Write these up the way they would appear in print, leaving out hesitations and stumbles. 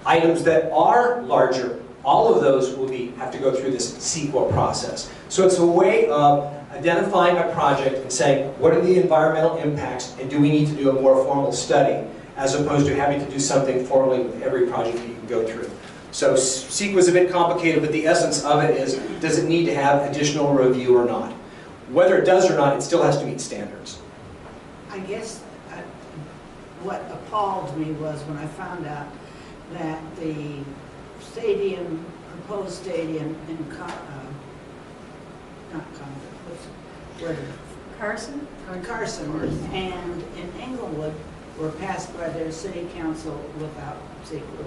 Items that are larger, all of those will have to go through this CEQA process. So it's a way of identifying a project and saying, what are the environmental impacts, and do we need to do a more formal study, as opposed to having to do something formally with every project that you can go through. So CEQA is a bit complicated, but the essence of it is, does it need to have additional review or not? Whether it does or not, it still has to meet standards. I guess what appalled me was when I found out that the stadium, proposed stadium in Carson and in Englewood were passed by their city council without CEQA.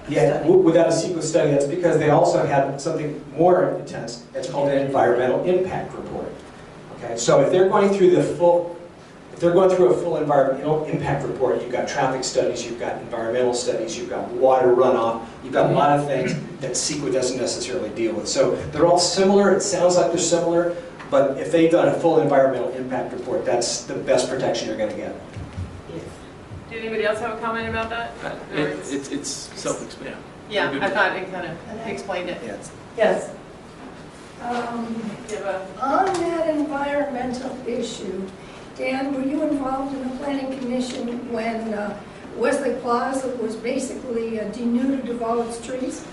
Yeah, without a CEQA study. That's because they also had something more intense. It's called an environmental impact report. Okay, so if they're going through a full environmental impact report, you've got traffic studies, you've got environmental studies, you've got water runoff, you've got a lot of things that CEQA doesn't necessarily deal with. So they're all similar. It sounds like they're similar, but if they've done a full environmental impact report, that's the best protection you're going to get. Did anybody else have a comment about that? It's self-explanatory. Yeah, I thought it kind of explained it. Yes. On that environmental issue, Dan, were you involved in the planning commission when Wesley Plaza was basically denuded of all its trees?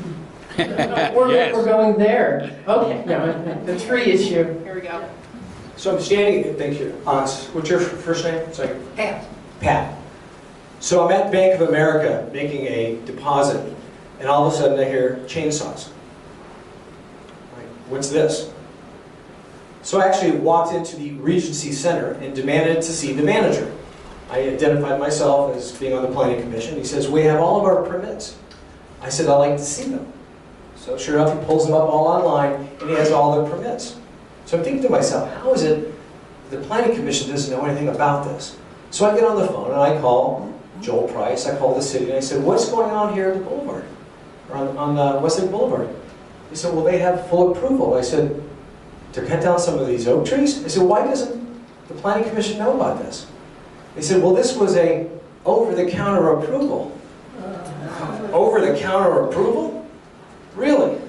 We're going there. Okay, no, the tree issue. Here we go. So I'm standing, thank you. What's your first name? Sorry. Pat. Pat. So I'm at Bank of America making a deposit, and all of a sudden I hear chainsaws. Like, what's this? So I actually walked into the Regency Center and demanded to see the manager. I identified myself as being on the planning commission. He says, we have all of our permits. I said, I'd like to see them. So sure enough, he pulls them up all online, and he has all the permits. So I'm thinking to myself, how is it the planning commission doesn't know anything about this? So I get on the phone and I call Joel Price, I called the city, and I said, what's going on here at the boulevard, or on Westlake Boulevard? He said, well, they have full approval. I said, to cut down some of these oak trees? I said, why doesn't the planning commission know about this? They said, well, this was a over-the-counter approval. Over-the-counter approval? Really?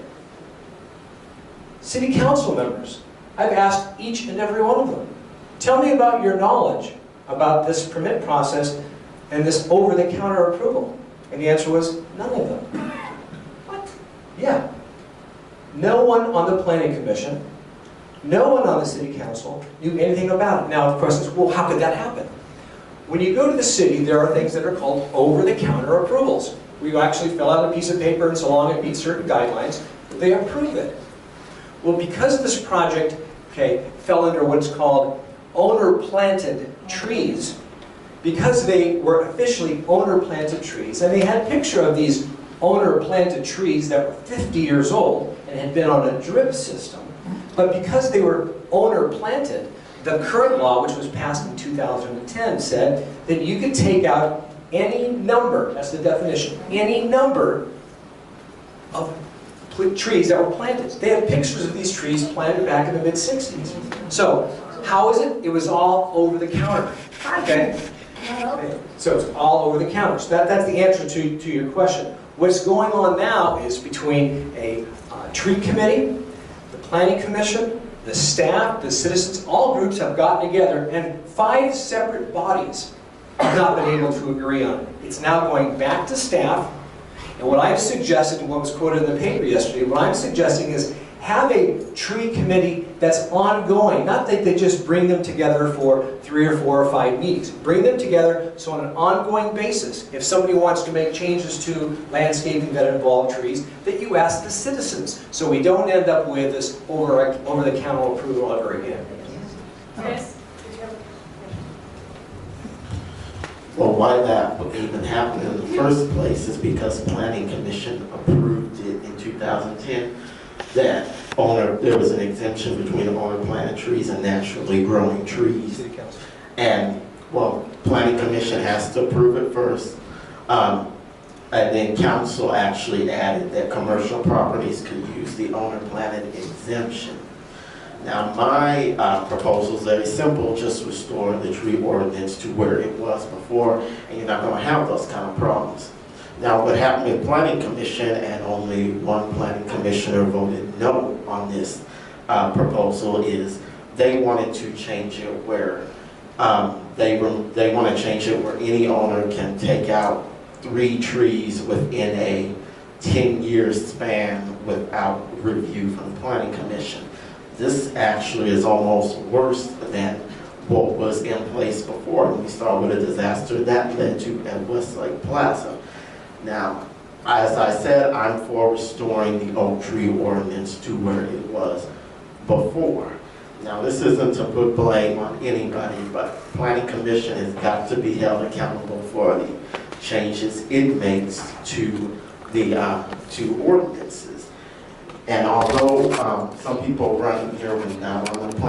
City council members, I've asked each and every one of them, tell me about your knowledge about this permit process and this over-the-counter approval. And the answer was, none of them. What? Yeah. No one on the planning commission, no one on the city council knew anything about it. Now the question is, well, how could that happen? When you go to the city, there are things that are called over-the-counter approvals. We actually fill out a piece of paper, and so long it meets certain guidelines, they approve it. Well, because this project, fell under what's called owner-planted trees, because they were officially owner-planted trees, and they had a picture of these owner-planted trees that were 50 years old and had been on a drip system, but because they were owner-planted, the current law, which was passed in 2010, said that you could take out any number, that's the definition, any number of trees that were planted. They have pictures of these trees planted back in the mid-60s. So, how is it? It was all over the counter. Okay? So it's all over the counter. So that's the answer to your question. What's going on now is between a tree committee, the planning commission, the staff, the citizens, all groups have gotten together, and 5 separate bodies have not been able to agree on it. It's now going back to staff, and what I've suggested, and what was quoted in the paper yesterday, what I'm suggesting is have a tree committee that's ongoing, not that they just bring them together for 3 or 4 or 5 meetings. Bring them together so on an ongoing basis, if somebody wants to make changes to landscaping that involve trees, that you ask the citizens, so we don't end up with this over-the-counter approval ever again. Chris? Well, why that would even happen in the first place is because the Planning Commission approved it in 2010 that there was an exemption between owner-planted trees and naturally growing trees. And, well, Planning Commission has to approve it first. And then council actually added that commercial properties could use the owner-planted exemption. Now, my proposal is very simple, just restore the tree ordinance to where it was before, and you're not going to have those kind of problems. Now, what happened with planning commission, and only one planning commissioner voted no on this proposal, is they wanted to change it where they want to change it where any owner can take out 3 trees within a 10-year span without review from the planning commission. This actually is almost worse than what was in place before. And we saw what a disaster that led to at Westlake Plaza. Now, as I said, I'm for restoring the oak tree ordinance to where it was before. Now, this isn't to put blame on anybody, but planning commission has got to be held accountable for the changes it makes to the to ordinances. And although some people run here with now on the plan.